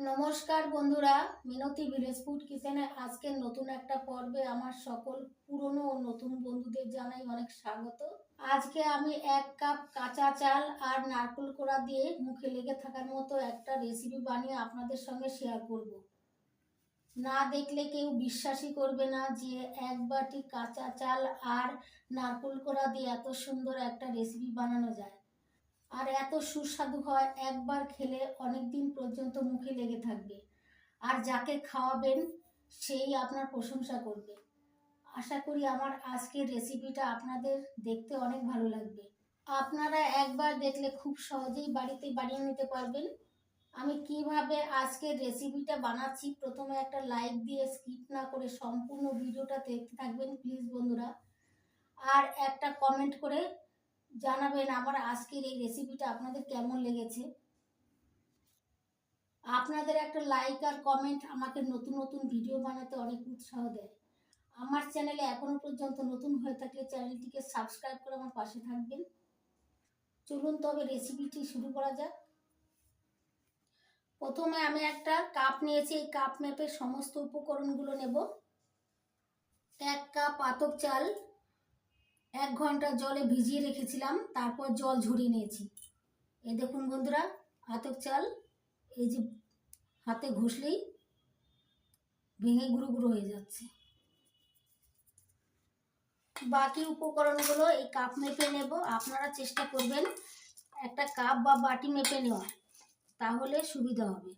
নমস্কার বন্ধুরা, মিনতি village food কিচেনে আজকের নতুন একটা পর্বে আমার সকল পুরনো ও নতুন বন্ধুদের জানাই অনেক স্বাগত। আজকে আমি 1 কাপ কাঁচা চাল আর নারকেল কোড়া দিয়ে মুখে লেগে থাকার মতো একটা রেসিপি বানিয়ে আপনাদের সঙ্গে শেয়ার করব। না দেখলে কেউ বিশ্বাসই করবে না যে 1 বাটি কাঁচা চাল আর নারকেল কোড়া দিয়ে এত সুন্দর একটা রেসিপি বানানো যায়। আর এত সুস্বাদু হয়, একবার খেলে অনেক দিন পর্যন্ত মুখে লেগে থাকবে। আর যাকে খাওয়াবেন সেই আপনার প্রশংসা করবে। আশা করি আমার আজকের রেসিপিটা আপনাদের দেখতে অনেক ভালো লাগবে। আপনারা একবার দেখলে খুব সহজেই বাড়িতে বানিয়ে নিতে পারবেন। আমি কিভাবে আজকের রেসিপিটা বানাচ্ছি প্রথমে একটা লাইক দিয়ে স্কিপ না করে সম্পূর্ণ ভিডিওটা দেখতে থাকবেন প্লিজ বন্ধুরা। আর একটা কমেন্ট করে জানাবেন আমার আজকের এই রেসিপিটা আপনাদের কেমন লেগেছে। আপনাদের একটা লাইক আর কমেন্ট আমাকে নতুন নতুন ভিডিও বানাতে অনেক উৎসাহ দেয়। আমার চ্যানেলে এখনো পর্যন্ত নতুন হয়ে থাকলে চ্যানেলটিকে সাবস্ক্রাইব করে আমার পাশে থাকবেন। চলুন তবে রেসিপিটি শুরু করা যাক। প্রথমে আমি একটা কাপ নিয়েছি, এই কাপ মেপে সমস্ত উপকরণগুলো নেব। 1 কাপ আতপ চাল 1 ঘন্টা জলে ভিজিয়ে রেখেছিলাম, তারপর জল ঝরিয়ে নিয়েছি। এই দেখুন বন্ধুরা, আতপ চাল এই যে হাতে ঘষলেই ভেঙে গুঁড়ো গুঁড়ো হয়ে যাচ্ছে। বাকি উপকরণগুলো এই কাপ মেপে নেব। আপনারা চেষ্টা করবেন একটা কাপ বা বাটি মেপে নেওয়ার, তাহলে সুবিধা হবে।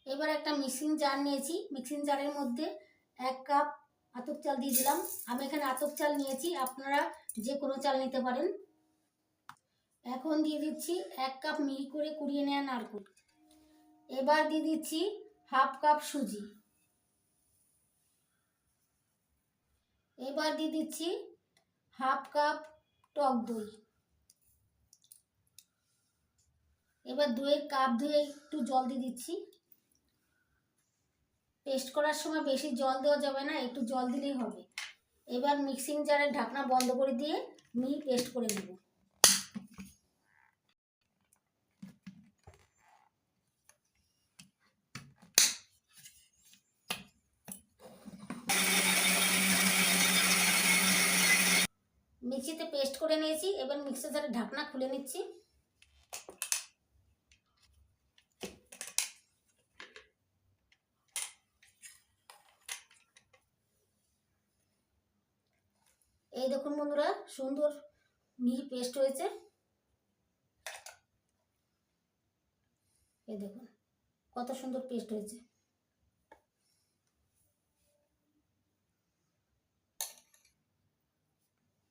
এবার একটা মিক্সিং জার নিয়েছি, মিক্সিং জারের মধ্যে 1 কাপ আতপ চাল দিয়ে দিলাম। আমি এখানে আতপ চাল নিয়েছি, আপনারা যে কোনো চাল নিতে পারেন। এখন দিয়ে দিচ্ছি 1 কাপ মিহি করে কুড়িয়ে নেওয়া নারকেল। এবার দিয়ে দিচ্ছি 1/2 কাপ সুজি। এবার দিয়ে দিচ্ছি 1/2 কাপ টক দই। এবার দইয়ের কাপ ধুয়ে একটু জল দিয়ে দিচ্ছি। পেস্ট করার সময় বেশি জল দেওয়া যাবে না, একটু জল দিলেই হবে। এবার মিক্সিং জারের ঢাকনা বন্ধ করে দিয়ে মিহি পেস্ট করে নেব। মিক্সিতে পেস্ট করে নিয়েছি, এবার মিক্সার জারের ঢাকনা খুলে নিচ্ছি। এই দেখুন বন্ধুরা, সুন্দর মিহি পেস্ট হয়েছে। এই দেখুন কত সুন্দর পেস্ট হয়েছে।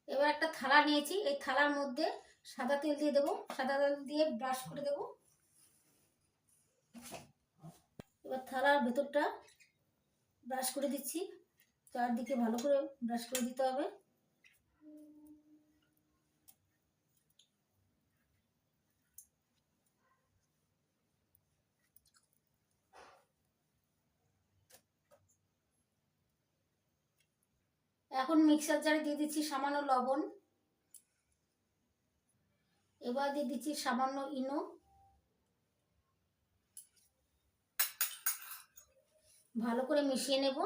এবার একটা থালা নিয়েছি, এই থালার মধ্যে সাদা তেল দিয়ে দেবো। সাদা তেল দিয়ে ব্রাশ করে দেবো। এবার থালার ভেতরটা ব্রাশ করে দিচ্ছি, চারদিকে ভালো করে ব্রাশ করে দিতে হবে। এখন মিক্সার জারে দিয়ে দিচ্ছি সামান্য লবণ। এবার দিয়ে দিচ্ছি সামান্য ইনো। ভালো করে মিশিয়ে নেব।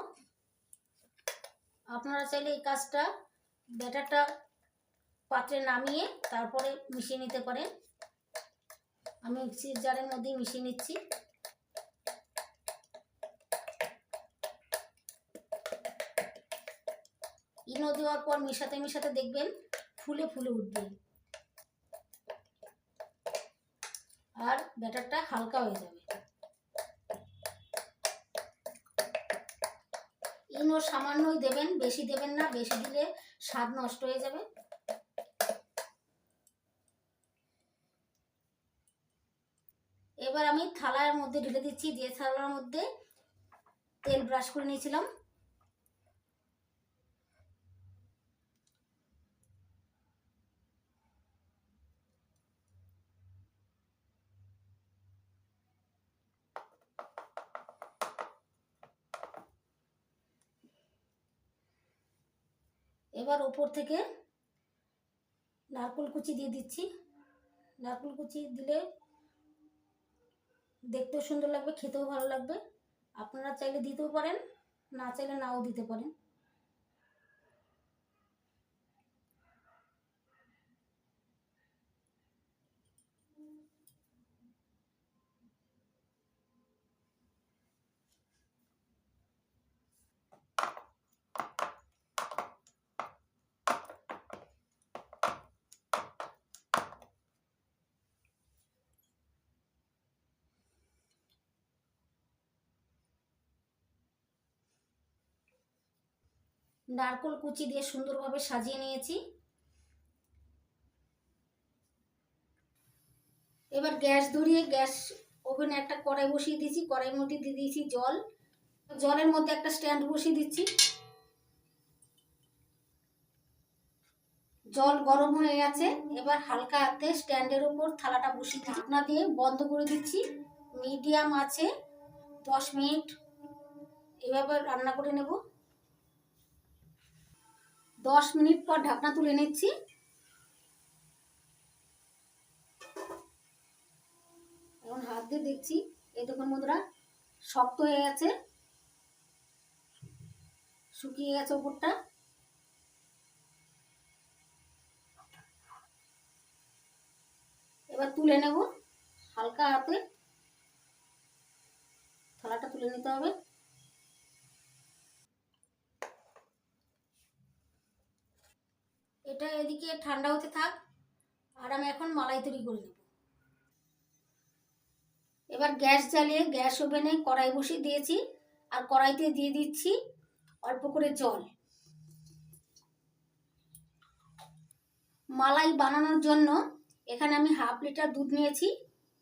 আপনারা চাইলে এই কাজটা ব্যাটারটা পাত্রে নামিয়ে তারপরে মিশিয়ে নিতে পারেন। আমি মিক্সির জারের মধ্যেই মিশিয়ে নিচ্ছি। ইনো দেওয়ার পর মিশাতে মিশাতে দেখবেন ফুলে ফুলে উঠবে আর ব্যাটারটা হালকা হয়ে যাবে। ইনো সামান্যই দেবেন, বেশি দেবেন না, বেশি দিলে স্বাদ নষ্ট হয়ে যাবে। এবার আমি থালার মধ্যে ঢেলে দিচ্ছি, যে থালার মধ্যে তেল ব্রাশ করে নিয়েছিলাম। এবার ওপর থেকে নারকেল কুচি দিয়ে দিচ্ছি। নারকেল কুচি দিলে দেখতেও সুন্দর লাগবে, খেতেও ভালো লাগবে। আপনারা চাইলে দিতেও পারেন, না চাইলে নাও দিতে পারেন। নারকোল কুচি দিয়ে সুন্দরভাবে সাজিয়ে নিয়েছি। এবার গ্যাস ধরিয়ে গ্যাস ওভেনে একটা কড়াই বসিয়ে দিয়েছি। কড়াইয়ের মধ্যে দিয়ে দিয়েছি জল। জলের মধ্যে একটা স্ট্যান্ড বসিয়ে দিচ্ছি। জল গরম হয়ে গেছে। এবার হালকা হাতে স্ট্যান্ডের উপর থালাটা বসিয়ে ঢাকনা দিয়ে বন্ধ করে দিচ্ছি। মিডিয়াম আছে 10 মিনিট এভাবে রান্না করে নেব। 10 মিনিট পর ঢাকনা তুলে নিচ্ছি। এখন হাত দিয়ে দেখছি, এই দেখুন বন্ধুরা, শক্ত হয়ে গেছে, শুকিয়ে গেছে উপরটা। এবার তুলে নেব হালকা হাতে, থালাটা তুলে নিতে হবে। এটা এদিকে ঠান্ডা হতে থাক, আর আমি এখন মালাই তৈরি করে নেব। এবার গ্যাস জ্বালিয়ে গ্যাস ওভেনে কড়াই বসিয়ে দিয়েছি, আর কড়াইতে দিয়ে দিচ্ছি অল্প করে জল। মালাই বানানোর জন্য এখানে আমি 1/2 লিটার দুধ নিয়েছি।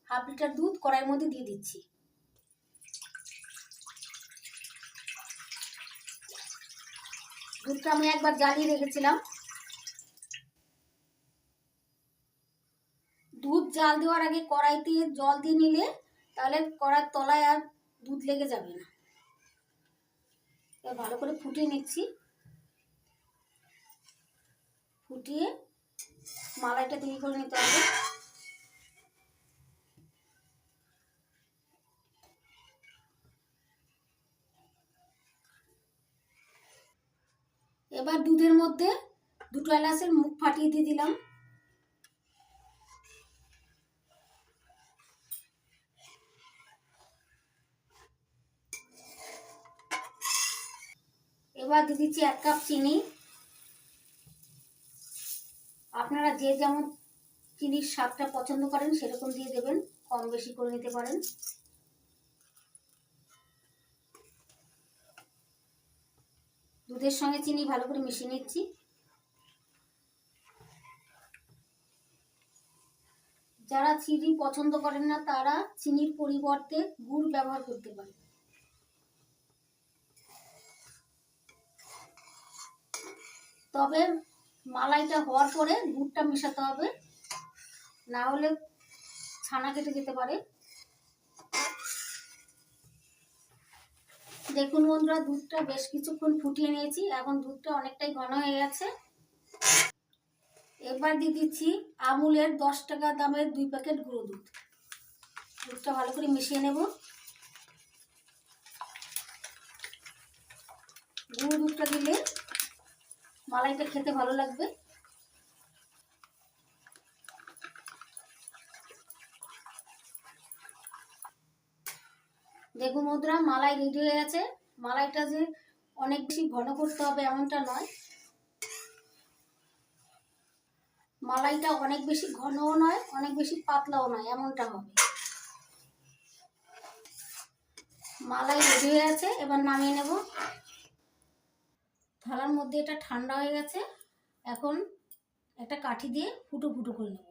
1/2 লিটার দুধ কড়াইয়ের মধ্যে দিয়ে দিচ্ছি। দুধটা আমি একবার জ্বালিয়ে রেখেছিলাম। দুধ জাল দেওয়ার আগে কড়াইতে জল দিয়ে নিলে তাহলে কড়ার তলায় আর দুধ লেগে যাবে না। এবার ভালো করে ফুটিয়ে নিচ্ছি। ফুটিয়ে মালাইটা তৈরি করে নিতে হবে। এবার দুধের মধ্যে 2 এলাচের মুখ ফাটিয়ে দিয়ে দিলাম। এবার দিয়ে দিচ্ছি 1 কাপ চিনি। আপনারা যে যেমন চিনির স্বাদটা পছন্দ করেন সেরকম দিয়ে দেবেন, কম বেশি করে নিতে পারেন। দুধের সঙ্গে চিনি ভালো করে মিশিয়ে নিচ্ছি। যারা চিনি পছন্দ করেন না তারা চিনির পরিবর্তে গুড় ব্যবহার করতে পারেন। তবে মালাইটা হওয়ার পরে গুড়টা মেশাতে হবে, না হলে ছানা কেটে যেতে পারে। দেখুন বন্ধুরা, দুধটা বেশ কিছুক্ষণ ফুটিয়ে নিয়েছি, এখন দুধটা অনেকটাই ঘন হয়ে গেছে। এবার দিয়ে দিচ্ছি আমুলের 10 টাকা দামের 2 প্যাকেট গুঁড়ো দুধ। দুধটা ভালো করে মিশিয়ে নেব। গুঁড়ো দুধটা দিলে মালাইটা খেতে ভালো লাগবে। দেখুন বন্ধুরা, মালাই রেডি হয়ে গেছে। মালাইটা যে অনেক বেশি ঘন করতে হবে এমনটা নয়, মালাইটা অনেক বেশি ঘনও নয় অনেক বেশি পাতলাও নয়, এমনটা হবে। মালাই রেডি হয়ে গেছে, এবার নামিয়ে নেব। থালার মধ্যে এটা ঠান্ডা হয়ে গেছে। এখন একটা কাঠি দিয়ে ফুটো ফুটো করে নেব।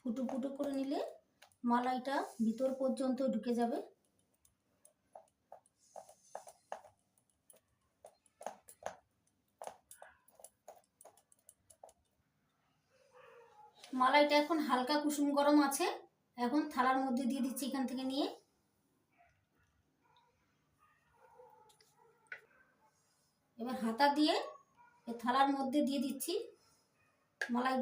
ফুটো ফুটো করে নিলে মালাইটা ভিতর পর্যন্ত ঢুকে যাবে। মালাইটা এখন হালকা কুসুম গরম আছে। এখন থালার মধ্যে দিয়ে দিচ্ছি এখান থেকে নিয়ে। এবার হাতা দিয়ে থালার মধ্যে দিয়ে দিচ্ছি মালাই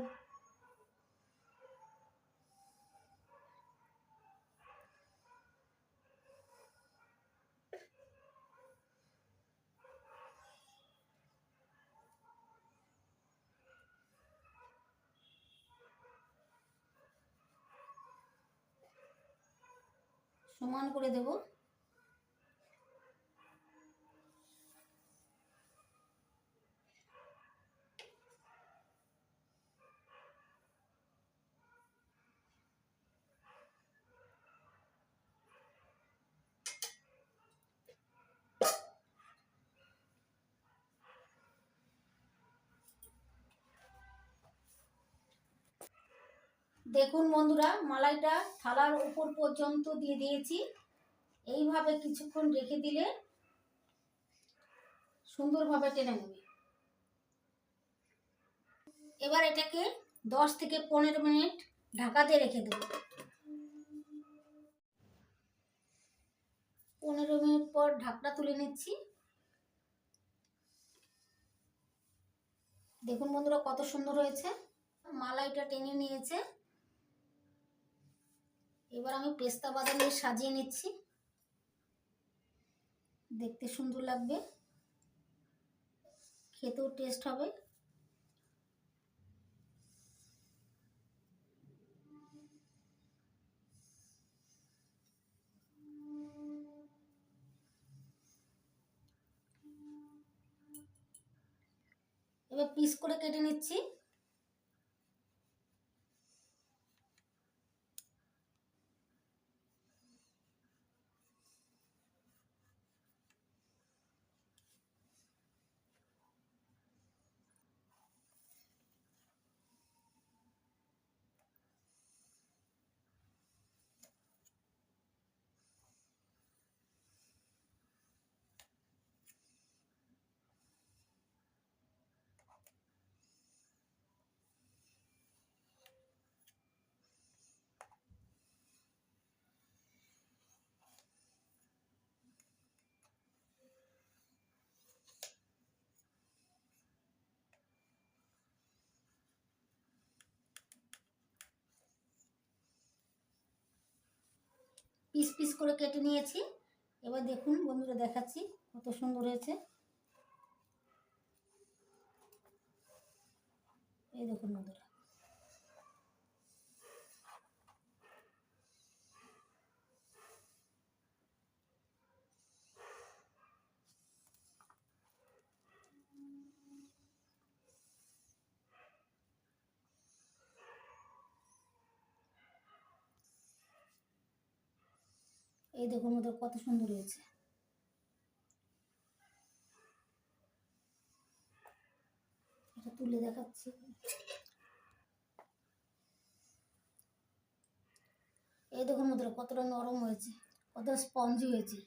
সমান করে দেব। দেখুন বন্ধুরা, মালাইটা থালার উপর পর্যন্ত দিয়ে দিয়েছি। এইভাবে কিছুক্ষণ রেখে দিলে সুন্দরভাবে টেনে নেবে। এবার এটাকে 10 থেকে 15 মিনিট ঢাকা দিয়ে রেখে দেব। 15 মিনিট পর ঢাকনা তুলে নিচ্ছি। দেখুন বন্ধুরা কত সুন্দর হয়েছে, মালাইটা টেনে নিয়েছে। এবার আমি পেস্তা বাদাম দিয়ে সাজিয়ে নিচ্ছি, দেখতে সুন্দর লাগবে, খেতেও টেস্ট হবে। এবার পিস করে কেটে নিচ্ছি। পিস পিস করে কেটে নিয়েছি। এবার দেখুন বন্ধুরা, দেখাচ্ছি কত সুন্দর হয়েছে। এই দেখুন বন্ধুরা, এই দেখুন বন্ধুরা কত সুন্দর হয়েছে। এটা তুলে দেখাচ্ছি। এই দেখুন বন্ধুরা কতটা নরম হয়েছে, কত স্পঞ্জি হয়েছে।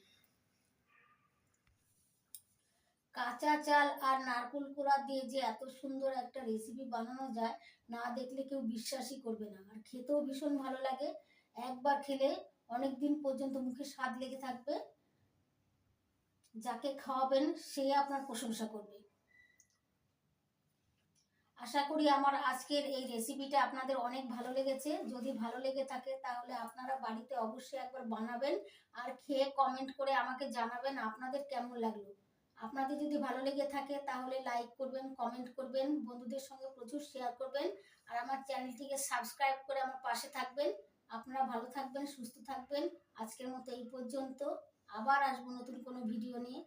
কাঁচা চাল আর নারকেল কোড়া দিয়ে যে এত সুন্দর একটা রেসিপি বানানো যায়, না দেখলে কেউ বিশ্বাসই করবে না। আর খেতেও ভীষণ ভালো লাগে। একবার খেলে অনেক দিন পর্যন্ত মুখে স্বাদ লেগে থাকবে। যাকে খাওয়াবেন সে আপনার প্রশংসা করবে। আশা করি আমার আজকের এই রেসিপিটা আপনাদের অনেক ভালো লেগেছে। যদি ভালো লেগে থাকে তাহলে আপনারা বাড়িতে অবশ্যই একবার বানাবেন আর খেয়ে কমেন্ট করে আমাকে জানাবেন আপনাদের কেমন লাগলো। আপনাদের যদি ভালো লেগে থাকে তাহলে লাইক করবেন, কমেন্ট করবেন, বন্ধুদের সঙ্গে প্রচুর শেয়ার করবেন আর আমার চ্যানেলটিকে সাবস্ক্রাইব করে আমার পাশে থাকবেন। আপনারা ভালো থাকবেন, সুস্থ থাকবেন। আজকের মতো এই পর্যন্ত। আবার আসবো নতুন কোনো ভিডিও নিয়ে।